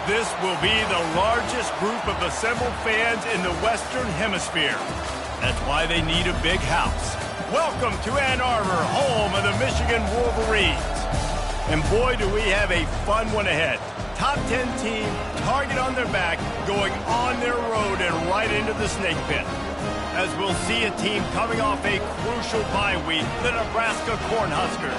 This will be the largest group of assembled fans in the Western Hemisphere. That's why they need a big house. Welcome to Ann Arbor, home of the Michigan Wolverines. And boy, do we have a fun one ahead. Top 10 team, target on their back, going on their road and right into the snake pit. As we'll see a team coming off a crucial bye week, the Nebraska Cornhuskers,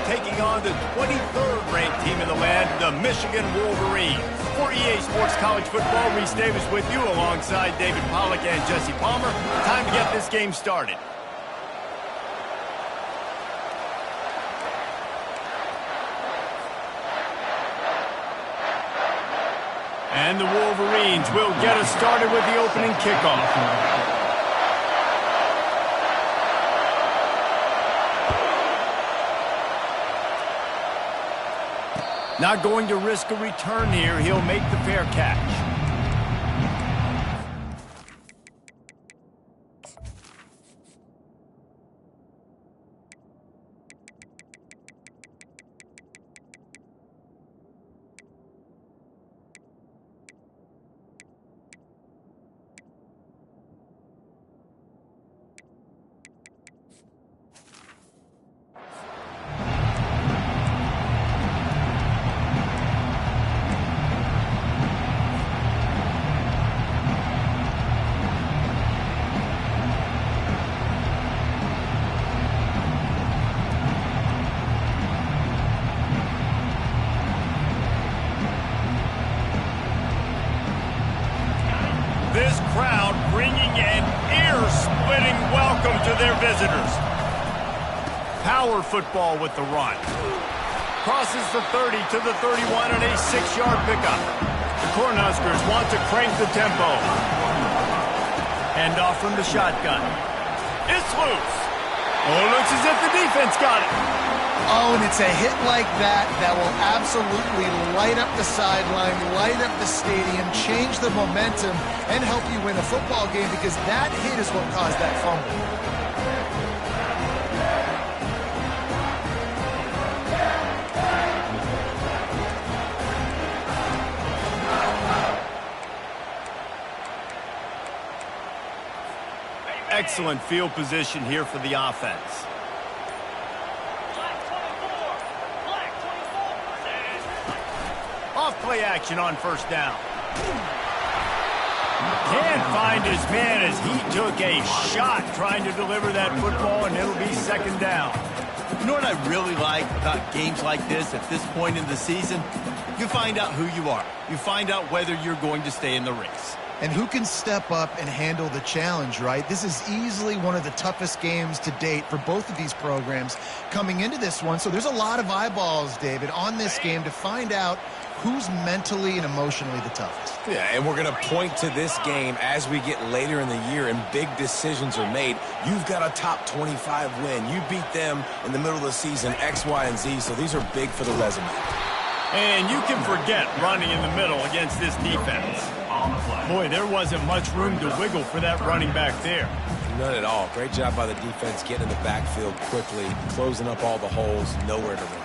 taking on the 23rd ranked team in the land, the Michigan Wolverines. For EA Sports College Football, Reese Davis with you alongside David Pollack and Jesse Palmer. Time to get this game started. And the Wolverines will get us started with the opening kickoff. Not going to risk a return here. He'll make the fair catch. This crowd bringing an ear-splitting welcome to their visitors. Power football with the run. Crosses the 30 to the 31 on a 6-yard pickup. The Cornhuskers want to crank the tempo. Hand off from the shotgun. It's loose. Oh, looks as if the defense got it. Oh, and it's a hit like that that will absolutely light up the sideline, light up the stadium, change the momentum, and help you win a football game because that hit is what caused that fumble. Excellent field position here for the offense. Off-play action on first down. Can't find his man as he took a shot trying to deliver that football, and it'll be second down. You know what I really like about games like this at this point in the season? You find out who you are. You find out whether you're going to stay in the race. And who can step up and handle the challenge, right? This is easily one of the toughest games to date for both of these programs coming into this one. So there's a lot of eyeballs, David, on this game to find out who's mentally and emotionally the toughest. Yeah, and we're going to point to this game as we get later in the year and big decisions are made. You've got a top 25 win. You beat them in the middle of the season, X, Y, and Z, so these are big for the resume. And you can forget running in the middle against this defense. Boy, there wasn't much room to wiggle for that running back there. None at all. Great job by the defense getting in the backfield quickly, closing up all the holes, nowhere to run.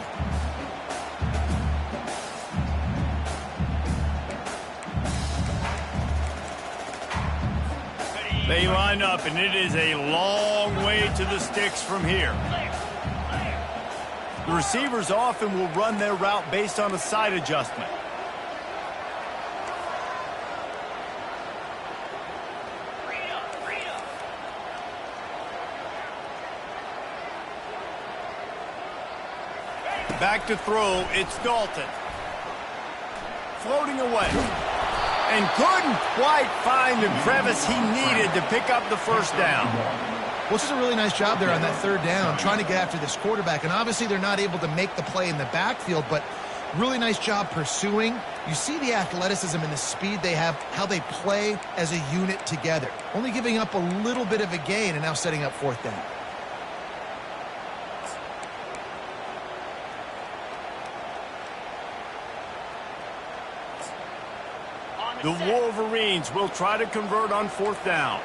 They line up, and it is a long way to the sticks from here. The receivers often will run their route based on a side adjustment. Back to throw, it's Dalton. Floating away. And couldn't quite find the crevice he needed to pick up the first down. Well, this is a really nice job there on that third down, trying to get after this quarterback. And obviously they're not able to make the play in the backfield, but really nice job pursuing. You see the athleticism and the speed they have, how they play as a unit together. Only giving up a little bit of a gain and now setting up fourth down. The Wolverines will try to convert on fourth down.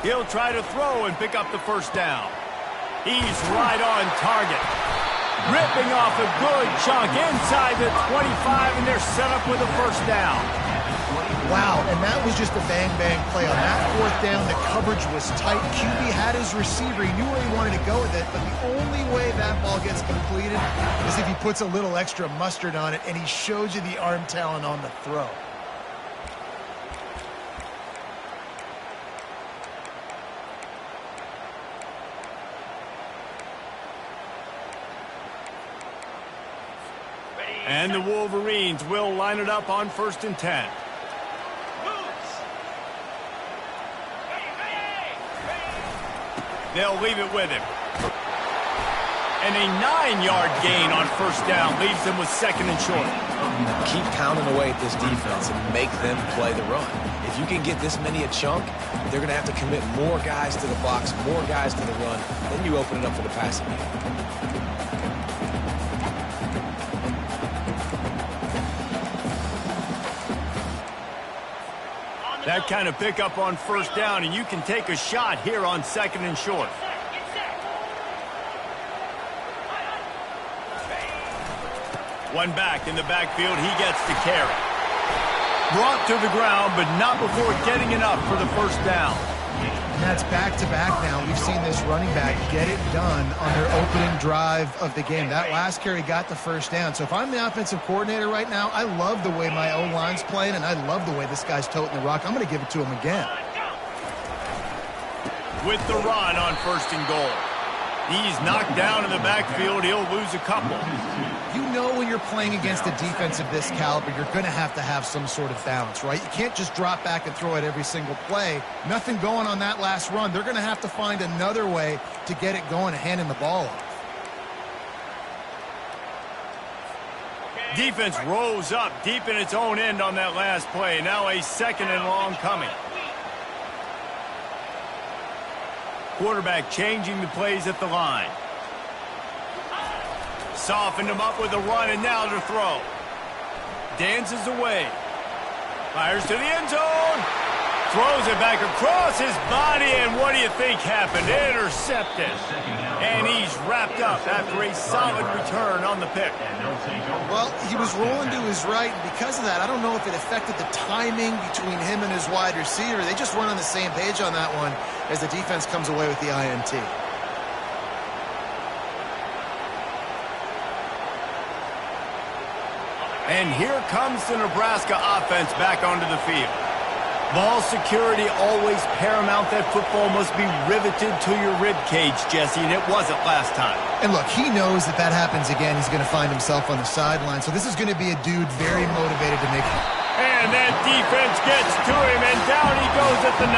He'll try to throw and pick up the first down. He's right on target. Ripping off a good chunk inside the 25, and they're set up with a first down. Wow, and that was just a bang-bang play. On that fourth down, the coverage was tight. QB had his receiver. He knew where he wanted to go with it, but the only way that ball gets completed is if he puts a little extra mustard on it, and he shows you the arm talent on the throw. And the Wolverines will line it up on 1st and 10. They'll leave it with him. And a 9-yard gain on first down leaves them with 2nd and short. Keep pounding away at this defense and make them play the run. If you can get this many a chunk, they're going to have to commit more guys to the box, more guys to the run. Then you open it up for the passing game. That kind of pickup on first down, and you can take a shot here on 2nd and short. One back in the backfield, he gets to carry. Brought to the ground, but not before getting enough for the first down. And that's back-to-back now. We've seen this running back get it done on their opening drive of the game. That last carry got the first down. So if I'm the offensive coordinator right now, I love the way my O-line's playing, and I love the way this guy's toting the rock. I'm going to give it to him again. With the run on 1st and goal. He's knocked down in the backfield. He'll lose a couple. You know when you're playing against a defense of this caliber, you're going to have some sort of balance, right? You can't just drop back and throw it every single play. Nothing going on that last run. They're going to have to find another way to get it going and handing the ball off. Defense rose up deep in its own end on that last play. Now a 2nd and long coming. Quarterback changing the plays at the line. Softened him up with a run, and now to throw. Dances away. Fires to the end zone. Throws it back across his body, and what do you think happened? Intercepted. And he's wrapped up after a solid return on the pick. Well, he was rolling to his right, and because of that, I don't know if it affected the timing between him and his wide receiver. They just weren't on the same page on that one as the defense comes away with the INT. And here comes the Nebraska offense back onto the field. Ball security always paramount. That football must be riveted to your rib cage, Jesse, and it wasn't last time. And look, he knows that that happens again. He's going to find himself on the sideline. So this is going to be a dude very motivated to make it. And that defense gets to him, and down he goes at the 9.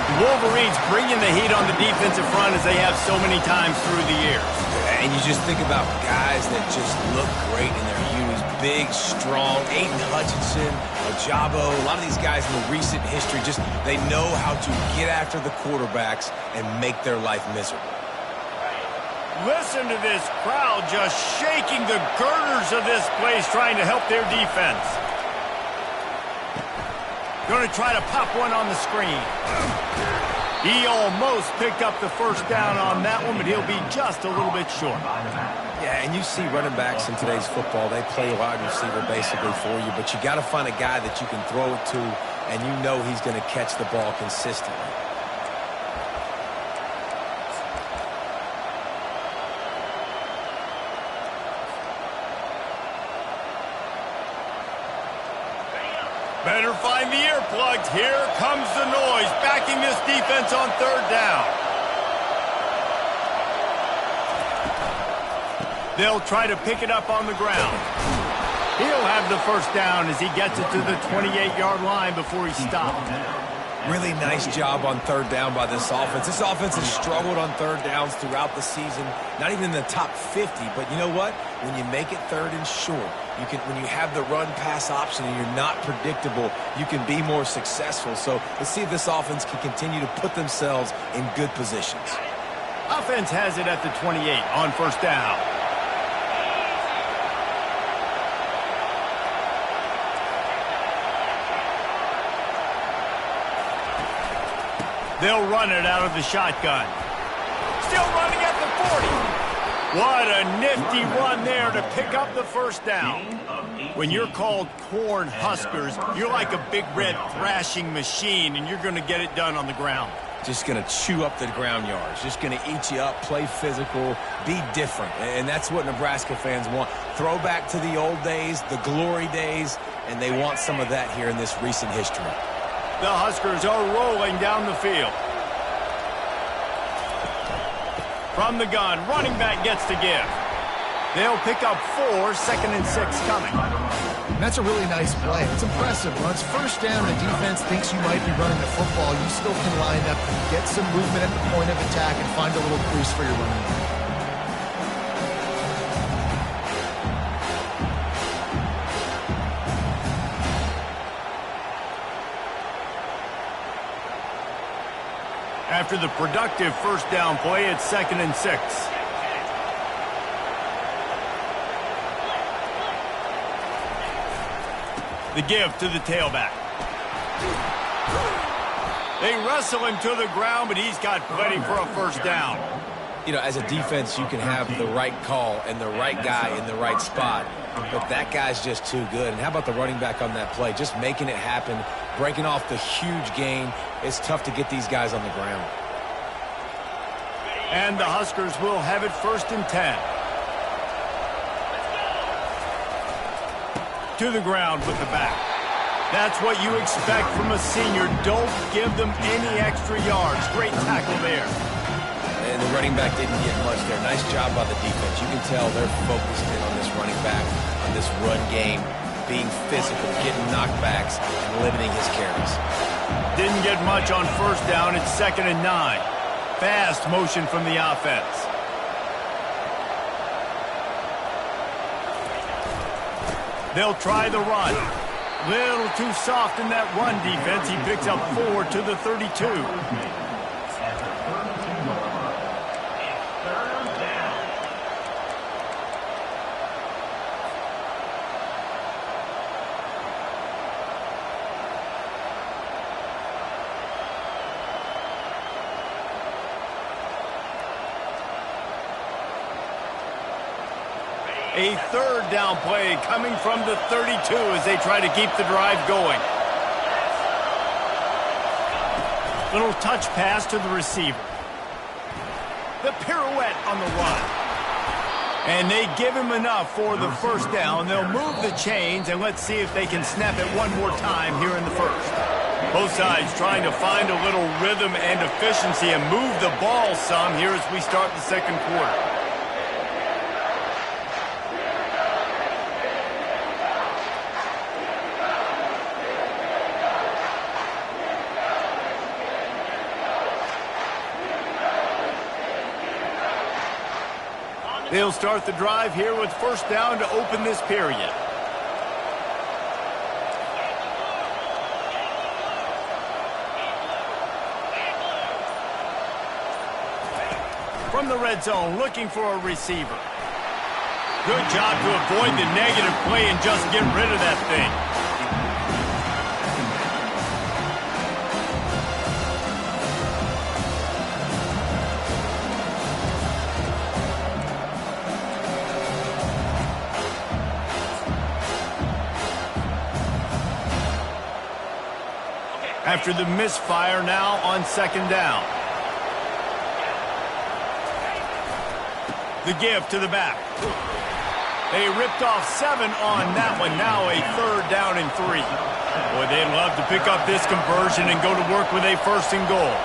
The Wolverines bringing the heat on the defensive front as they have so many times through the years. And you just think about guys that just look great in their youth. Big, strong, Aiden Hutchinson, Ojabo, a lot of these guys in the recent history, just they know how to get after the quarterbacks and make their life miserable. Listen to this crowd just shaking the girders of this place trying to help their defense. Going to try to pop one on the screen. He almost picked up the first down on that one, but he'll be just a little bit short. Yeah, and you see running backs in today's football, they play wide receiver basically for you, but you got to find a guy that you can throw it to, and you know he's going to catch the ball consistently. Better find the earplugs. Here comes the noise, backing this defense on 3rd down. They'll try to pick it up on the ground. He'll have the first down as he gets it to the 28-yard line before he stopped. Really nice job on 3rd down by this offense. This offense has struggled on 3rd downs throughout the season, not even in the top 50. But you know what? When you make it 3rd and short, when you have the run-pass option and you're not predictable, you can be more successful. So let's see if this offense can continue to put themselves in good positions. Offense has it at the 28 on 1st down. They'll run it out of the shotgun. Still running at the 40. What a nifty run there to pick up the first down. When you're called Corn Huskers, you're like a big red thrashing machine, and you're going to get it done on the ground. Just going to chew up the ground yards. Just going to eat you up, play physical, be different. And that's what Nebraska fans want. Throwback to the old days, the glory days, and they want some of that here in this recent history. The Huskers are rolling down the field. From the gun, running back gets to give. They'll pick up 4, 2nd and 6 coming. And that's a really nice play. It's impressive. When it's first down, the defense thinks you might be running the football. You still can line up, get some movement at the point of attack, and find a little crease for your running back. After the productive first down play, it's 2nd and 6. The give to the tailback. They wrestle him to the ground, but he's got plenty for a first down. You know, as a defense, you can have the right call and the right guy in the right spot, but that guy's just too good. And how about the running back on that play? Just making it happen, breaking off the huge gain. It's tough to get these guys on the ground. And the Huskers will have it 1st and 10. To the ground with the back. That's what you expect from a senior. Don't give them any extra yards. Great tackle there. And the running back didn't get much there. Nice job by the defense. You can tell they're focused in on this running back, on this run game, being physical, getting knockbacks, and limiting his carries. Didn't get much on first down. It's 2nd and 9. Fast motion from the offense. They'll try the run. Little too soft in that run defense. He picks up 4 to the 32. A 3rd down play coming from the 32 as they try to keep the drive going. Little touch pass to the receiver. The pirouette on the run. And they give him enough for the first down. They'll move the chains, and let's see if they can snap it one more time here in the first. Both sides trying to find a little rhythm and efficiency and move the ball some here as we start the second quarter. They'll start the drive here with first down to open this period. From the red zone, looking for a receiver. Good job to avoid the negative play and just get rid of that thing. After the misfire now on second down. The give to the back. They ripped off 7 on that one. Now a 3rd down and 3. Boy, they'd love to pick up this conversion and go to work with a 1st and goal.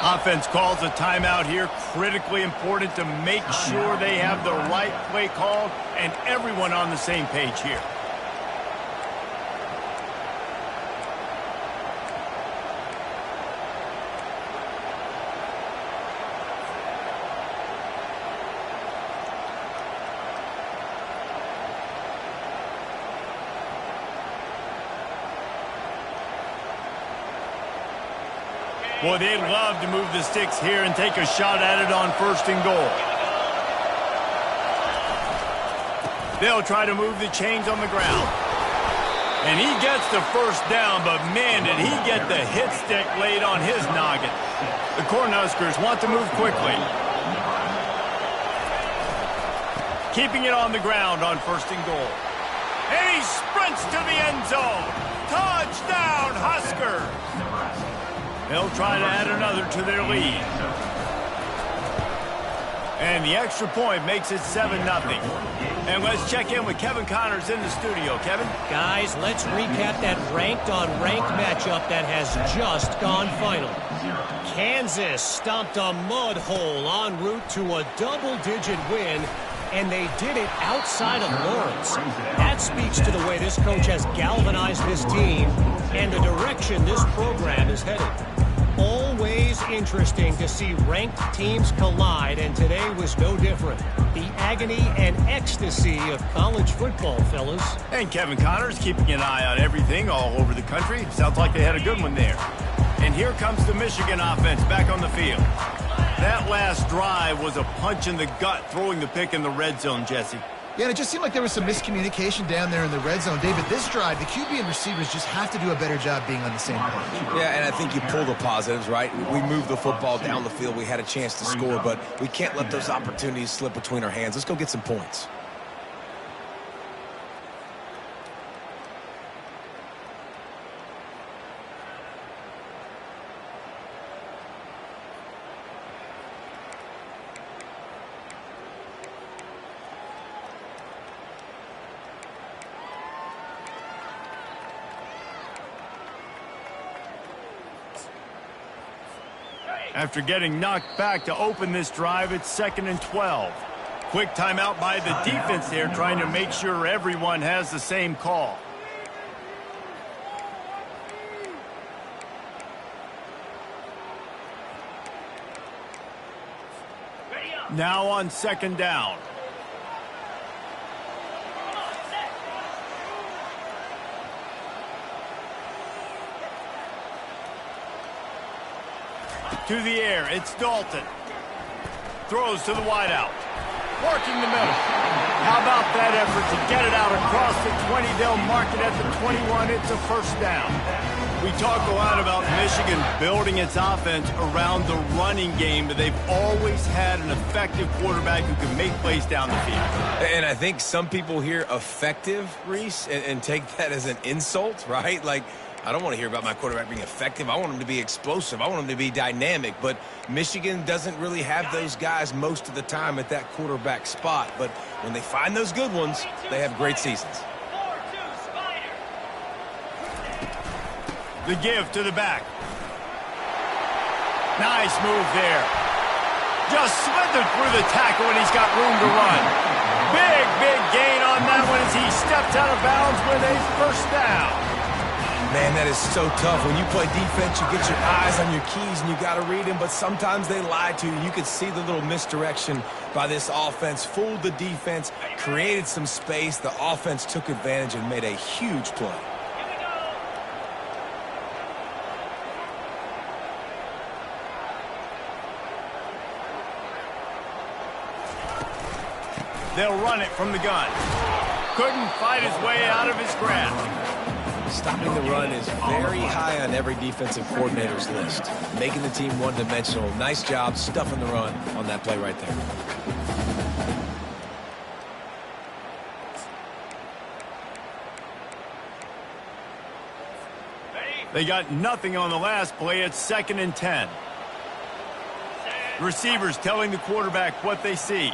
Offense calls a timeout here. Critically important to make sure they have the right play called and everyone on the same page here. Boy, they'd love to move the sticks here and take a shot at it on 1st and goal. They'll try to move the chains on the ground. And he gets the first down, but man, did he get the hit stick laid on his noggin. The Cornhuskers want to move quickly. Keeping it on the ground on 1st and goal. And he sprints to the end zone. Touchdown, Huskers! They'll try to add another to their lead. And the extra point makes it 7-0. And let's check in with Kevin Connors in the studio. Kevin? Guys, let's recap that ranked-on-ranked matchup that has just gone final. Kansas stomped a mud hole en route to a double-digit win, and they did it outside of Lawrence. That speaks to the way this coach has galvanized this team and the direction this program is headed. Always interesting to see ranked teams collide, and today was no different. The agony and ecstasy of college football, fellas. And Kevin Connors keeping an eye on everything all over the country. Sounds like they had a good one there. And here comes the Michigan offense back on the field. That last drive was a punch in the gut, throwing the pick in the red zone, Jesse. Yeah, and it just seemed like there was some miscommunication down there in the red zone. David, this drive, the QB and receivers just have to do a better job being on the same page. Yeah, and I think you pull the positives, right? We moved the football down the field. We had a chance to score, but we can't let those opportunities slip between our hands. Let's go get some points. After getting knocked back to open this drive, it's 2nd and 12. Quick timeout by the defense there, trying to make sure everyone has the same call. Now on 2nd down. To the air, it's Dalton. Throws to the wideout. Working the middle. How about that effort to get it out across the 20? They'll mark it at the 21. It's a 1st down. We talk a lot about Michigan building its offense around the running game, but they've always had an effective quarterback who can make plays down the field. And I think some people hear effective, Reese, and take that as an insult, right? Like, I don't want to hear about my quarterback being effective. I want him to be explosive. I want him to be dynamic. But Michigan doesn't really have those guys most of the time at that quarterback spot. But when they find those good ones, they have great seasons. The give to the back. Nice move there. Just slithered through the tackle, and he's got room to run. Big gain on that one as he steps out of bounds with a 1st down. Man, that is so tough. When you play defense, you get your eyes on your keys and you got to read them, but sometimes they lie to you. You could see the little misdirection by this offense, fooled the defense, created some space. The offense took advantage and made a huge play. They'll run it from the gun. Couldn't fight his way out of his grasp. Stopping the run is very high on every defensive coordinator's list. Making the team one-dimensional. Nice job stuffing the run on that play right there. They got nothing on the last play. It's 2nd and 10. Receivers telling the quarterback what they see.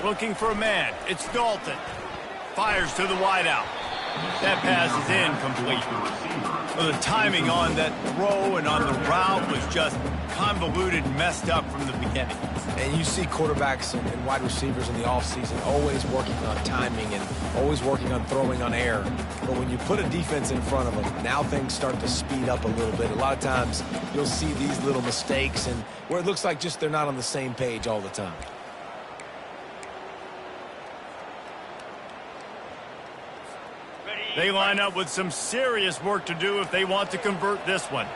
Looking for a man. It's Dalton. Fires to the wideout. That pass is incomplete. Well, the timing on that throw and on the route was just convoluted and messed up from the beginning. And you see quarterbacks and wide receivers in the offseason always working on timing and always working on throwing on air. But when you put a defense in front of them, now things start to speed up a little bit. A lot of times you'll see these little mistakes and where it looks like just they're not on the same page all the time. They line up with some serious work to do if they want to convert this one.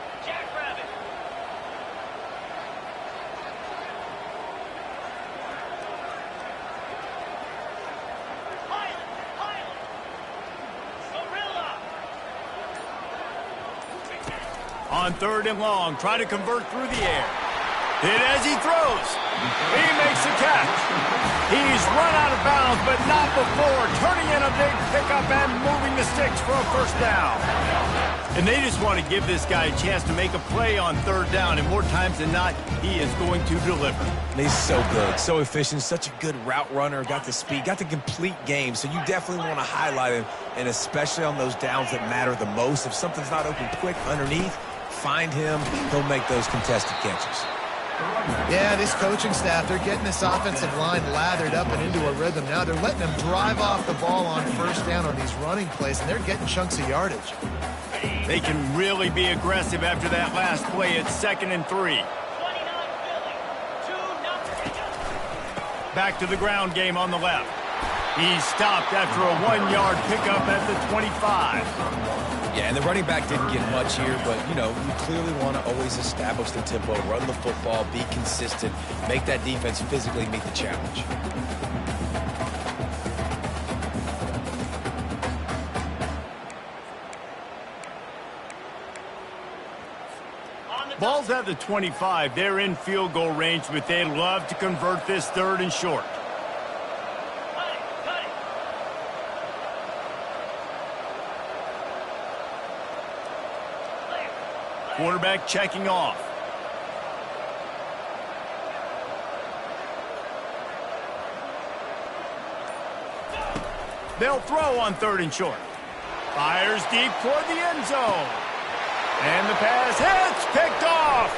On 3rd and long, try to convert through the air. Hit as he throws. He makes the catch. He's run out of bounds, but not before turning in a big pickup and moving the sticks for a first down. And they just want to give this guy a chance to make a play on 3rd down, and more times than not, he is going to deliver. He's so good, so efficient, such a good route runner, got the speed, got the complete game, so you definitely want to highlight him, and especially on those downs that matter the most. If something's not open quick underneath, find him, he'll make those contested catches. Yeah, this coaching staff, they're getting this offensive line lathered up and into a rhythm. Now they're letting them drive off the ball on 1st down on these running plays, and they're getting chunks of yardage. They can really be aggressive after that last play at 2nd and 3. Back to the ground game on the left. He stopped after a 1-yard pickup at the 25. Yeah, and the running back didn't get much here, but, you know, you clearly want to always establish the tempo, run the football, be consistent, make that defense physically meet the challenge. Ball's at the 25. They're in field goal range, but they'd love to convert this 3rd and short. Quarterback checking off. They'll throw on 3rd and short. Fires deep toward the end zone. And the pass hits, picked off.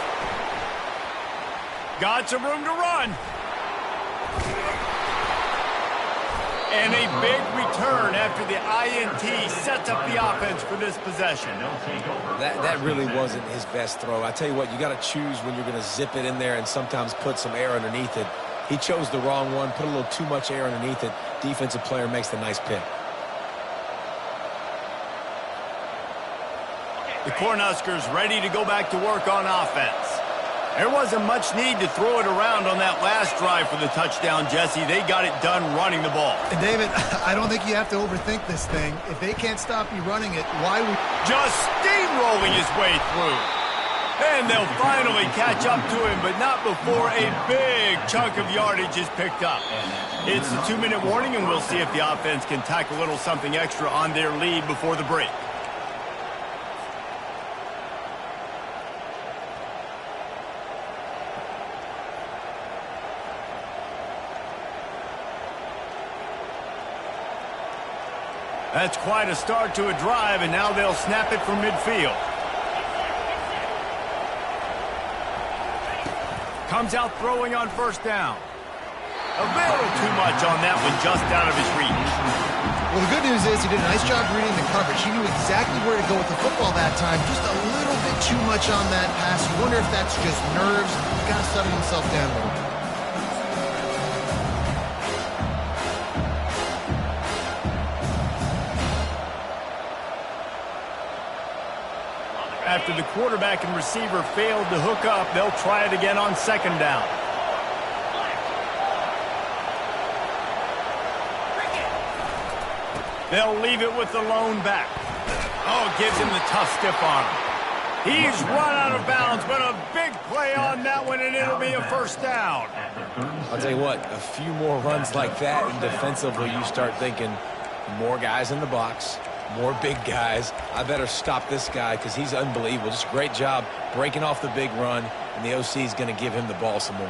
Got some room to run. And a big return after the INT sets up the offense for this possession. That really wasn't his best throw. I tell you what, you got to choose when you're going to zip it in there and sometimes put some air underneath it. He chose the wrong one, put a little too much air underneath it. Defensive player makes the nice pick. The Cornhuskers ready to go back to work on offense. There wasn't much need to throw it around on that last drive for the touchdown, Jesse. They got it done running the ball. And David, I don't think you have to overthink this thing. If they can't stop you running it, why would... Just steamrolling his way through. And they'll finally catch up to him, but not before a big chunk of yardage is picked up. It's a 2-minute warning, and we'll see if the offense can tack a little something extra on their lead before the break. That's quite a start to a drive, and now they'll snap it from midfield. Comes out throwing on 1st down. A little too much on that one, just out of his reach. Well, the good news is he did a nice job reading the coverage. He knew exactly where to go with the football that time. Just a little bit too much on that pass. You wonder if that's just nerves. He's got to settle himself down a little bit. After the quarterback and receiver failed to hook up, they'll try it again on 2nd down. They'll leave it with the lone back. Oh, gives him the tough stiff arm. He's run out of bounds, but a big play on that one, and it'll be a 1st down. I'll tell you what, a few more runs like that, and defensively you start thinking more guys in the box, more big guys. I better stop this guy because he's unbelievable. Just a great job breaking off the big run, and the OC is going to give him the ball some more.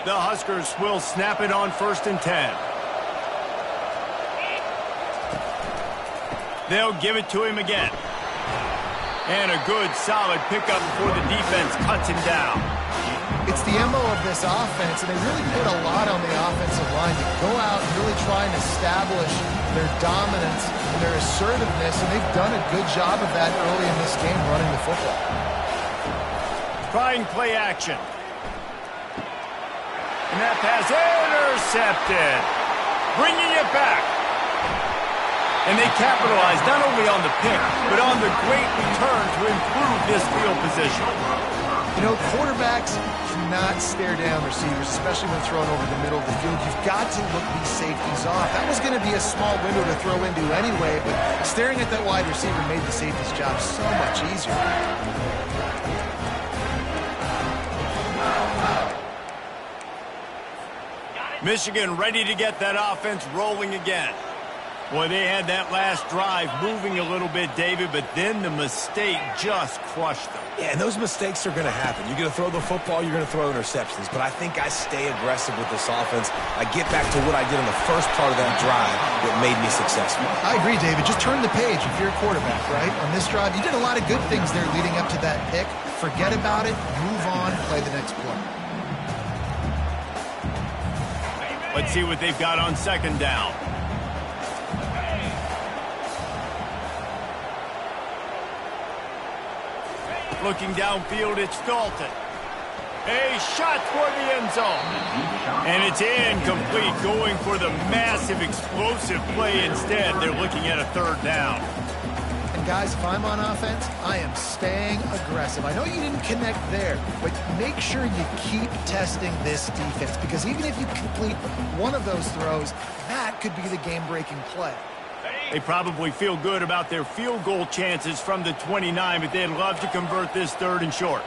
The Huskers will snap it on 1st and 10. They'll give it to him again. And a good, solid pickup before the defense cuts him down. It's the MO of this offense, and they really put a lot on the offensive line to go out and really try and establish their dominance and their assertiveness, and they've done a good job of that early in this game running the football. Trying play action. And that pass intercepted. Bringing it back. And they capitalized not only on the pick, but on the great return to improve this field position. You know, quarterbacks cannot stare down receivers, especially when thrown over the middle of the field. You've got to look these safeties off. That was going to be a small window to throw into anyway, but staring at that wide receiver made the safety's job so much easier. Michigan ready to get that offense rolling again. Boy, they had that last drive moving a little bit, David, but then the mistake just crushed them. Yeah, and those mistakes are going to happen. You're going to throw the football, you're going to throw interceptions. But I think I stay aggressive with this offense. I get back to what I did on the first part of that drive that made me successful. I agree, David. Just turn the page if you're a quarterback, right? On this drive, you did a lot of good things there leading up to that pick. Forget about it, move on, play the next play. Let's see what they've got on second down. Looking downfield, it's Dalton. A shot toward the end zone. And it's incomplete, going for the massive explosive play instead. They're looking at a third down. And guys, if I'm on offense, I am staying aggressive. I know you didn't connect there, but make sure you keep testing this defense, because even if you complete one of those throws, that could be the game-breaking play. They probably feel good about their field goal chances from the 29, but they'd love to convert this third and short.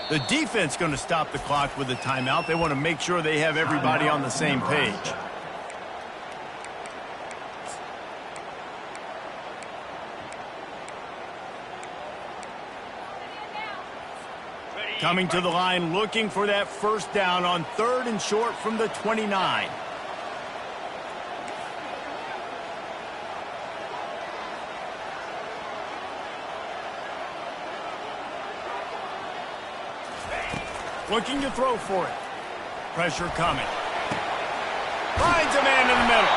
The defense going to stop the clock with a timeout. They want to make sure they have everybody on the same page. Coming to the line, looking for that first down on third and short from the 29. Looking to throw for it. Pressure coming. Finds a man in the middle.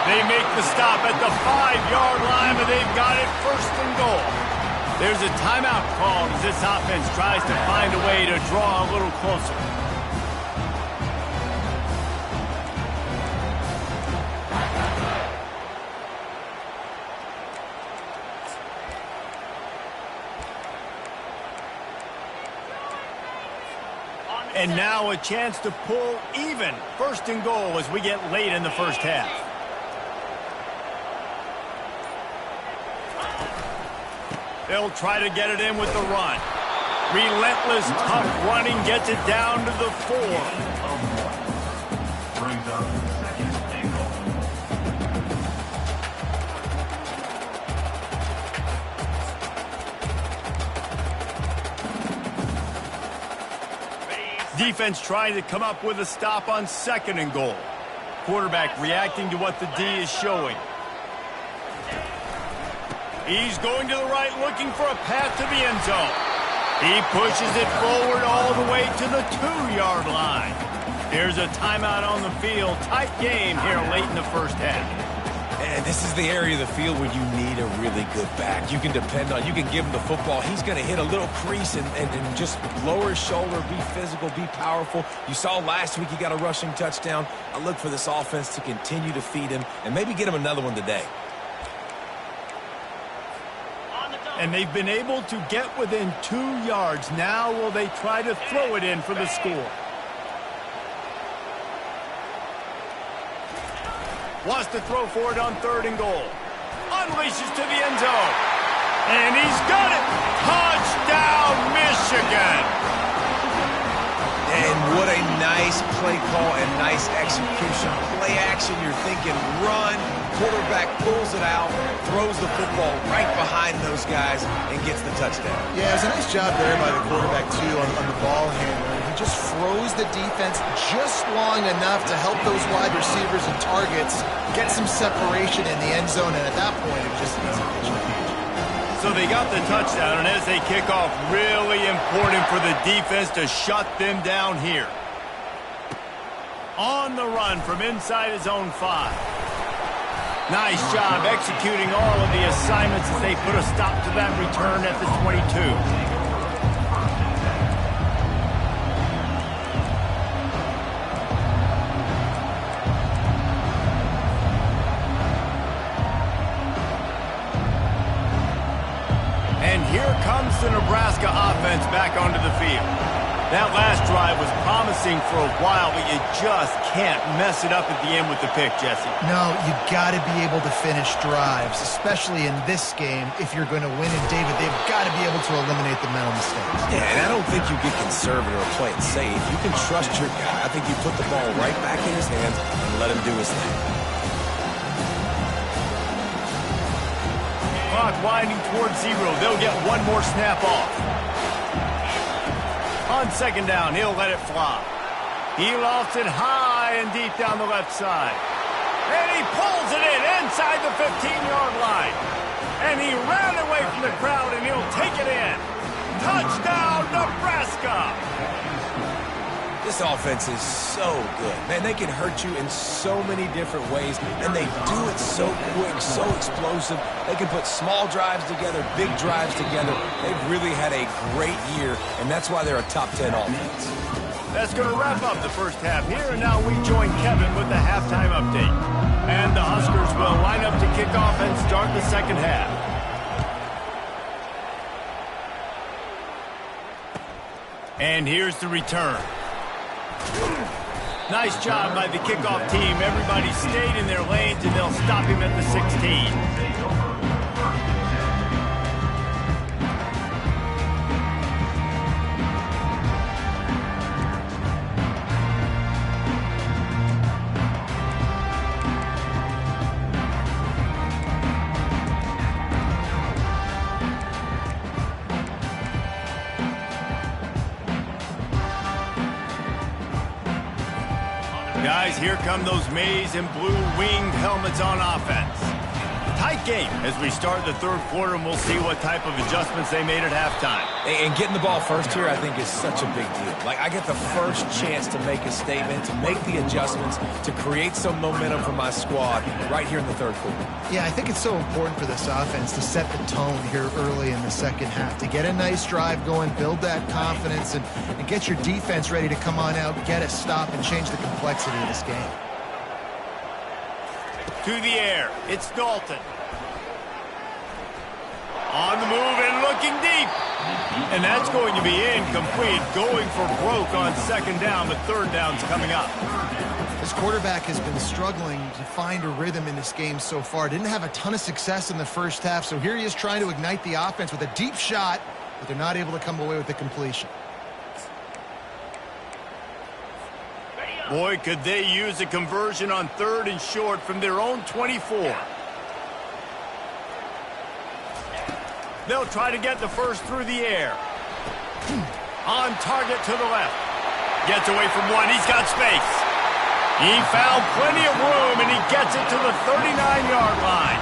They make the stop at the 5-yard line, but they've got it first and goal. There's a timeout called as this offense tries to find a way to draw a little closer. And now a chance to pull even. First and goal as we get late in the first half. They'll try to get it in with the run. Relentless, tough running gets it down to the 4. Brings up second and goal. Defense trying to come up with a stop on second and goal. Quarterback reacting to what the D is showing. He's going to the right, looking for a path to the end zone. He pushes it forward all the way to the 2-yard line. There's a timeout on the field. Tight game here late in the first half. And this is the area of the field where you need a really good back. You can depend on, you can give him the football. He's going to hit a little crease and just lower his shoulder, be physical, be powerful. You saw last week he got a rushing touchdown. I look for this offense to continue to feed him and maybe get him another one today. And they've been able to get within 2 yards. Now will they try to throw it in for the score? Wants to throw for it on third and goal. Unleashes to the end zone. And he's got it. Touchdown, Michigan. And what a nice play call and nice execution. Play action, you're thinking run. Quarterback pulls it out, throws the football right behind those guys, and gets the touchdown. Yeah, it was a nice job there by the quarterback, too, on the ball handler. He just froze the defense just long enough to help those wide receivers and targets get some separation in the end zone, and at that point, it was just an easy pitch. So they got the touchdown, and as they kick off, really important for the defense to shut them down here. On the run from inside his own 5. Nice job executing all of the assignments as they put a stop to that return at the 22. Here comes the Nebraska offense back onto the field. That last drive was promising for a while, but you just can't mess it up at the end with the pick, Jesse. No, you got to be able to finish drives, especially in this game. If you're going to win, and David, they've got to be able to eliminate the mental mistakes. Yeah, and I don't think you get conservative or play it safe. You can trust your guy. I think you put the ball right back in his hands and let him do his thing. Clock winding towards 0. They'll get one more snap off. On second down, he'll let it fly. He lofts it high and deep down the left side. And he pulls it in inside the 15-yard line. And he ran away from the crowd, and he'll take it in. Touchdown, Nebraska! This offense is so good. Man, they can hurt you in so many different ways, and they do it so quick, so explosive. They can put small drives together, big drives together. They've really had a great year, and that's why they're a top 10 offense. That's going to wrap up the first half here, and now we join Kevin with the halftime update. And the Huskers will line up to kick off and start the second half. And here's the return. Nice job by the kickoff team. Everybody stayed in their lanes, and they'll stop him at the 16. Guys, here come those maize and blue winged helmets on offense. Tight game as we start the third quarter, and we'll see what type of adjustments they made at halftime. And getting the ball first here, I think, is such a big deal. Like, I get the first chance to make a statement, to make the adjustments, to create some momentum for my squad right here in the third quarter. Yeah, I think it's so important for this offense to set the tone here early in the second half, to get a nice drive going, build that confidence, and get your defense ready to come on out, get a stop, and change the complexity of this game. To the air, it's Dalton. On the move and looking deep. And that's going to be incomplete. Going for broke on second down, but third down's coming up. This quarterback has been struggling to find a rhythm in this game so far. Didn't have a ton of success in the first half, so here he is trying to ignite the offense with a deep shot, but they're not able to come away with the completion. Boy, could they use a conversion on third and short from their own 24. They'll try to get the first through the air. On target to the left. Gets away from one. He's got space. He found plenty of room, and he gets it to the 39-yard line.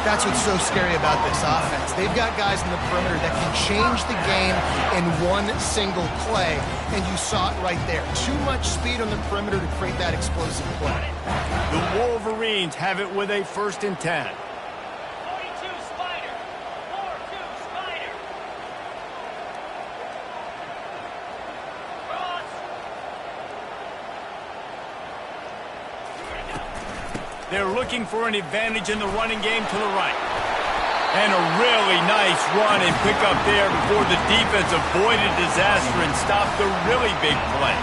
That's what's so scary about this offense. They've got guys in the perimeter that can change the game in one single play, and you saw it right there. Too much speed on the perimeter to create that explosive play. The Wolverines have it with a 1st and 10. 42 Spider. 4-2 Spider. Cross. They're looking for an advantage in the running game to the right. And a really nice run and pick up there before the defense avoided disaster and stopped the really big play.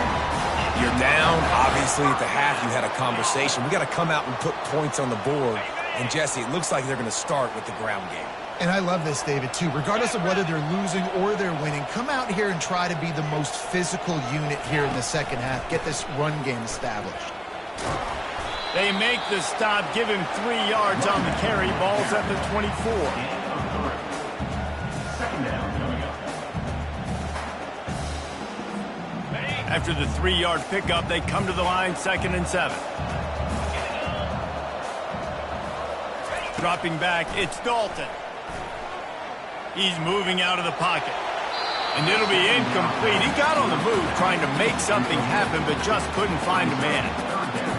You're down. Obviously, at the half, you had a conversation. We got to come out and put points on the board. And, Jesse, it looks like they're going to start with the ground game. And I love this, David, too. Regardless of whether they're losing or they're winning, come out here and try to be the most physical unit here in the second half. Get this run game established. They make the stop, give him 3 yards on the carry. Ball's at the 24. After the 3-yard pickup, they come to the line, 2nd and 7. Dropping back, it's Dalton. He's moving out of the pocket. And it'll be incomplete. He got on the move trying to make something happen, but just couldn't find a man.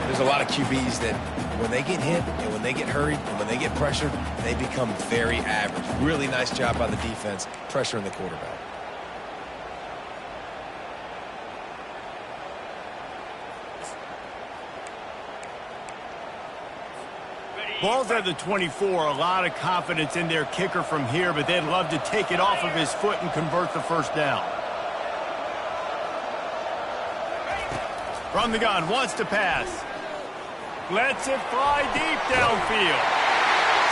There's a lot of QBs that when they get hit and when they get hurried and when they get pressured, they become very average. Really nice job by the defense pressuring the quarterback. Ball's at the 24. A lot of confidence in their kicker from here, but they'd love to take it off of his foot and convert the first down. From the gun, wants to pass. Lets it fly deep downfield.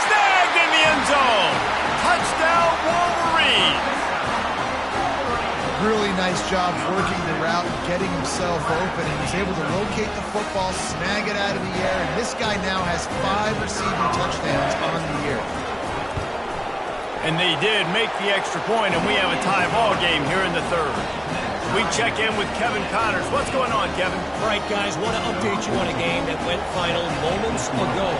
Snagged in the end zone. Touchdown, Wolverines. Really nice job working the route, getting himself open, and he's able to locate the football, snag it out of the air, and this guy now has 5 receiving touchdowns on the year. And they did make the extra point, and we have a tie ball game here in the third. We check in with Kevin Connors. What's going on, Kevin? All right, guys, want to update you on a game that went final moments ago.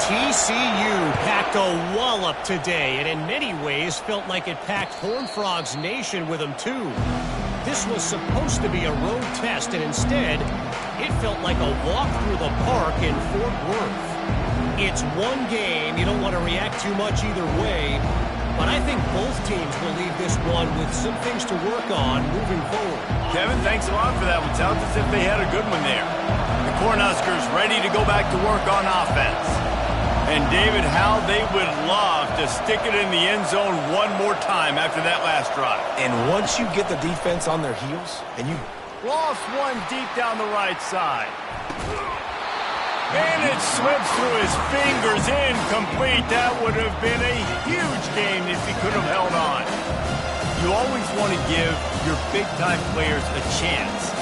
TCU packed a wallop today, and in many ways felt like it packed Horned Frogs Nation with them, too. This was supposed to be a road test, and instead, it felt like a walk through the park in Fort Worth. It's one game. You don't want to react too much either way, but I think both teams will leave this one with some things to work on moving forward. Kevin, thanks a lot for that one. Sounds as if they had a good one there. The Cornhuskers ready to go back to work on offense. And David, how they would love to stick it in the end zone one more time after that last drive. And once you get the defense on their heels and you Lost one deep down the right side. And it slips through his fingers, incomplete. That would have been a huge game if he could have held on. You always want to give your big-time players a chance.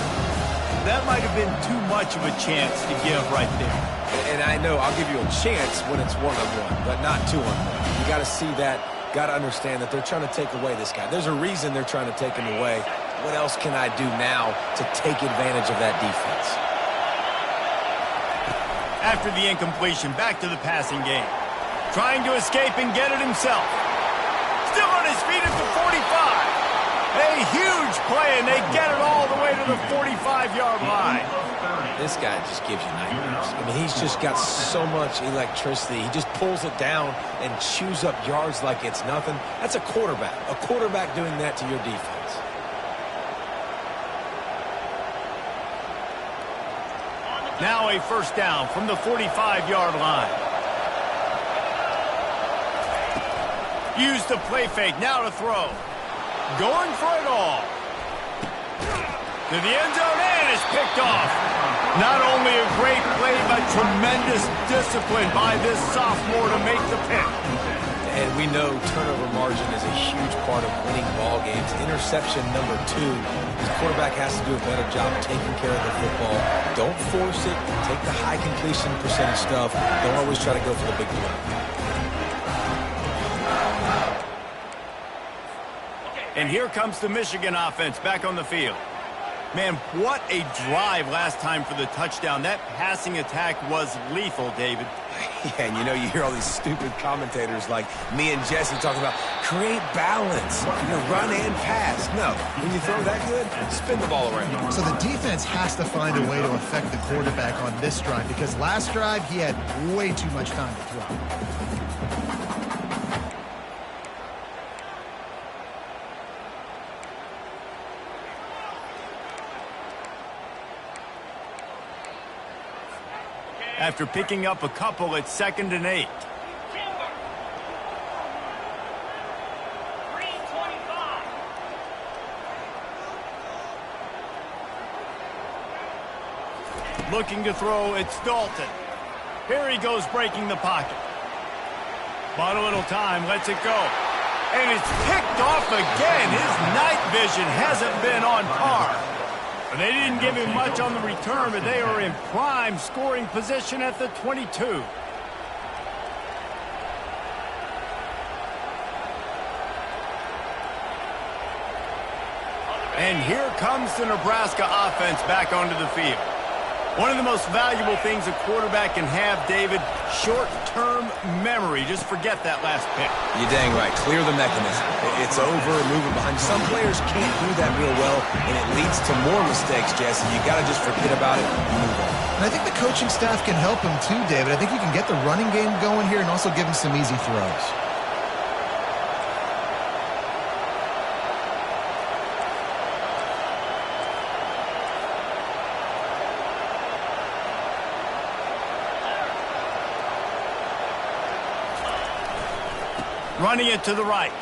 That might have been too much of a chance to give right there. And I know I'll give you a chance when it's one-on-one, but not two-on-one. You got to see that, got to understand that they're trying to take away this guy. There's a reason they're trying to take him away. What else can I do now to take advantage of that defense? After the incompletion, back to the passing game. Trying to escape and get it himself. Still on his feet at the 45. A huge play, and they get it all the way to the 45-yard line. This guy just gives you nightmares. I mean, he's just got so much electricity. He just pulls it down and chews up yards like it's nothing. That's a quarterback. A quarterback doing that to your defense. Now a first down from the 45-yard line. Use the play fake. Now to throw. Going for it all. To the end zone, and it's picked off. Not only a great play, but tremendous discipline by this sophomore to make the pick. And we know turnover margin is a huge part of winning ball games. Interception number 2. The quarterback has to do a better job taking care of the football. Don't force it. Take the high completion percentage stuff. Don't always try to go for the big play. And here comes the Michigan offense back on the field. Man, what a drive last time for the touchdown. That passing attack was lethal, David. Yeah, and you know, you hear all these stupid commentators like me and Jesse talking about create balance, run and pass. No, when you throw that good, spin the ball around. So the defense has to find a way to affect the quarterback on this drive, because last drive he had way too much time to throw. After picking up a couple at 2nd and 8. Timber. 325. Looking to throw, it's Dalton. Here he goes, breaking the pocket. Bought a little time, lets it go. And it's picked off again. His night vision hasn't been on par. But they didn't give him much on the return, but they are in prime scoring position at the 22. And here comes the Nebraska offense back onto the field. One of the most valuable things a quarterback can have, David, short-term memory. Just forget that last pick. You're dang right. Clear the mechanism. it's over, move it behind. Some players can't do that real well, and it leads to more mistakes, Jesse. You got to just forget about it and move on. And I think the coaching staff can help him too, David. I think you can get the running game going here and also give him some easy throws. Running it to the right.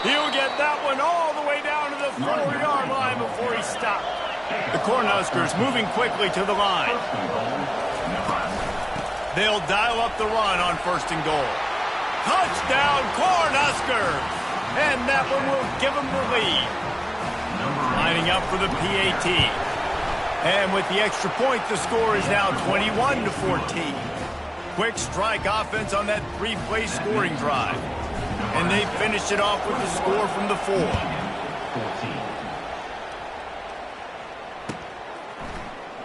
He'll get that one all the way down to the 4-yard line before he stopped. The Cornhuskers moving quickly to the line. They'll dial up the run on 1st and goal. Touchdown, Cornhuskers! And that one will give them the lead. Lining up for the PAT. And with the extra point, the score is now 21-14. Quick strike offense on that 3-play scoring drive. And they finished it off with the score from the 4.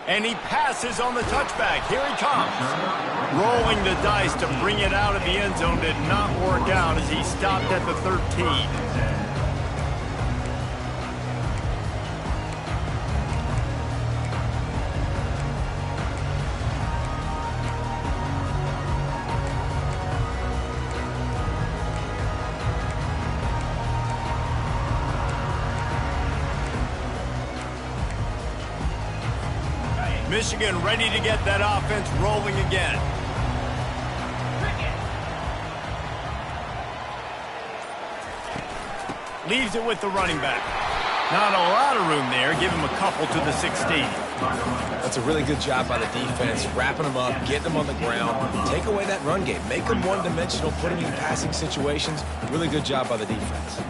And he passes on the touchback. Here he comes. Rolling the dice to bring it out of the end zone did not work out as he stopped at the 13. Michigan ready to get that offense rolling again. Leaves it with the running back. Not a lot of room there. Give him a couple to the 16. That's a really good job by the defense, wrapping them up, getting them on the ground. Take away that run game. Make them one-dimensional, put them in passing situations. Really good job by the defense.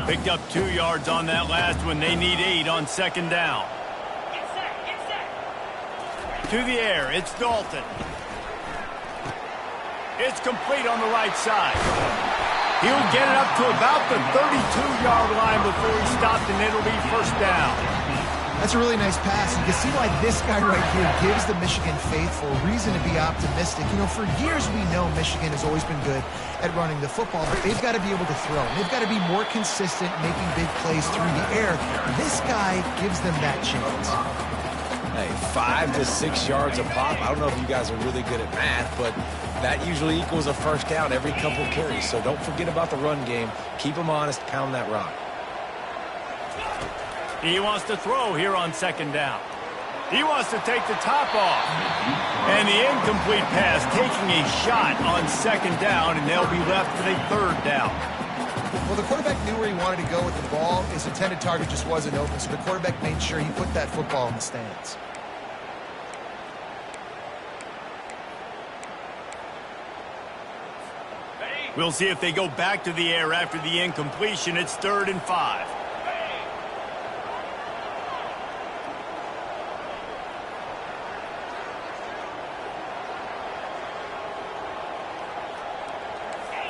Picked up 2 yards on that last one. They need 8 on 2nd down. To the air, it's Dalton. It's complete on the right side. He'll get it up to about the 32-yard line before he stopped, and it'll be 1st down. That's a really nice pass. You can see why this guy right here gives the Michigan faithful reason to be optimistic. You know, for years we know Michigan has always been good at running the football, but they've got to be able to throw. They've got to be more consistent making big plays through the air. This guy gives them that chance. Hey, 5 to 6 yards a pop. I don't know if you guys are really good at math, but that usually equals a 1st down every couple of carries. So don't forget about the run game. Keep them honest. Pound that rock. He wants to throw here on 2nd down. He wants to take the top off. And the incomplete pass taking a shot on 2nd down, and they'll be left with a 3rd down. Well, the quarterback knew where he wanted to go with the ball. His intended target just wasn't open, so the quarterback made sure he put that football in the stands. We'll see if they go back to the air after the incompletion. It's 3rd and 5.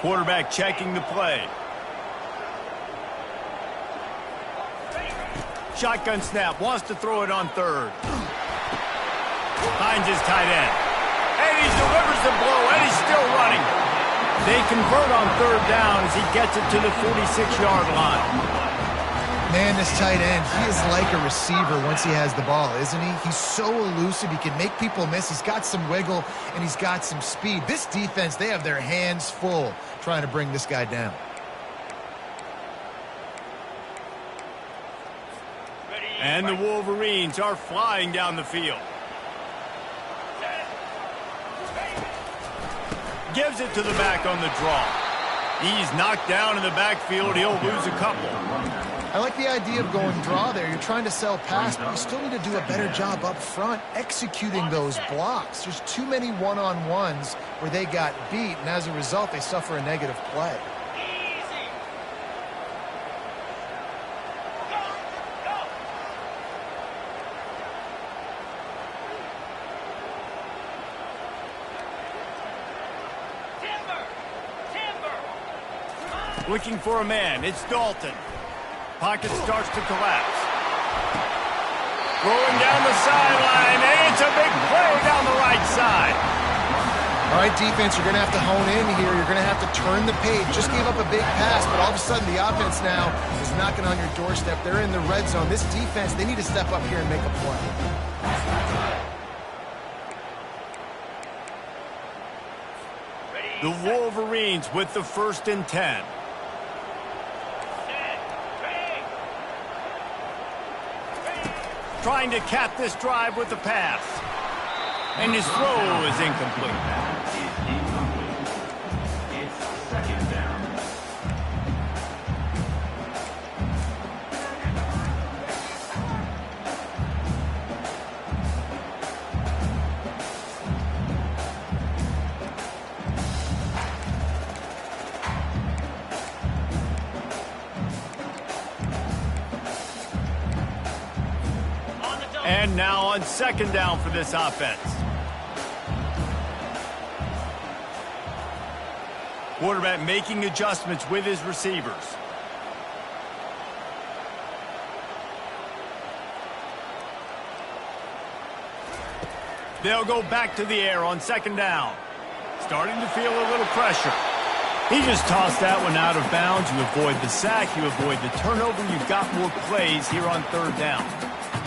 Quarterback checking the play. Shotgun snap, wants to throw it on 3rd. Finds his tight end. And he delivers the blow, and he's still running. They convert on 3rd down as he gets it to the 46-yard line. Man, this tight end, he is like a receiver once he has the ball, isn't he? He's so elusive. He can make people miss. He's got some wiggle, and he's got some speed. This defense, they have their hands full trying to bring this guy down. And the Wolverines are flying down the field. Gives it to the back on the draw. He's knocked down in the backfield. He'll lose a couple. I like the idea of going draw there. You're trying to sell pass, but you still need to do a better job up front executing those blocks. There's too many one-on-ones where they got beat, and as a result, they suffer a negative play. Looking for a man. It's Dalton. Pocket starts to collapse. Rolling down the sideline, and it's a big play down the right side. All right, defense, you're going to have to hone in here. You're going to have to turn the page. Just gave up a big pass, but all of a sudden the offense now is knocking on your doorstep. They're in the red zone. This defense, they need to step up here and make a play. The Wolverines with the 1st and 10. Trying to cap this drive with the pass. And his throw is incomplete. And now on 2nd down for this offense. Quarterback making adjustments with his receivers. They'll go back to the air on 2nd down. Starting to feel a little pressure. He just tossed that one out of bounds. You avoid the sack, you avoid the turnover. You've got more plays here on 3rd down.